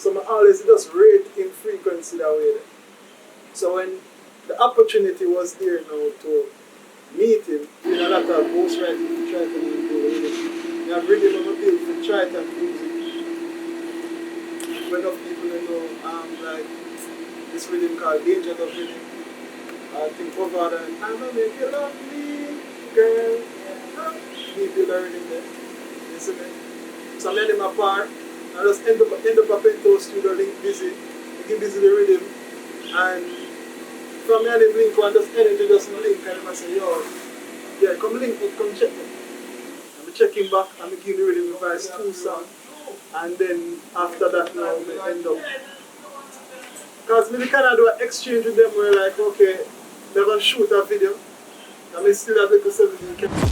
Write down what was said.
So I always just rate in frequency that way. So when the opportunity was there now to meet him, you know, that ghostwriting to try to do rhythm. You have rhythm on the page for try to music. When enough people know like this rhythm called Danger Love Rhythm. I think over and I'ma make you love me, girl. People are rhythm there. You see me? So I made him apart. I just end up a penthouse studio link busy. I give busy the rhythm. And from me and him link one, just energy just no link and I say, yo, yeah, come link me, come check me. I'm checking back and I give the rhythm advice 2 songs. And then after that now we end up. Because we kind of do an exchange with them where like, okay, they're gonna shoot a video. And we still have like a 17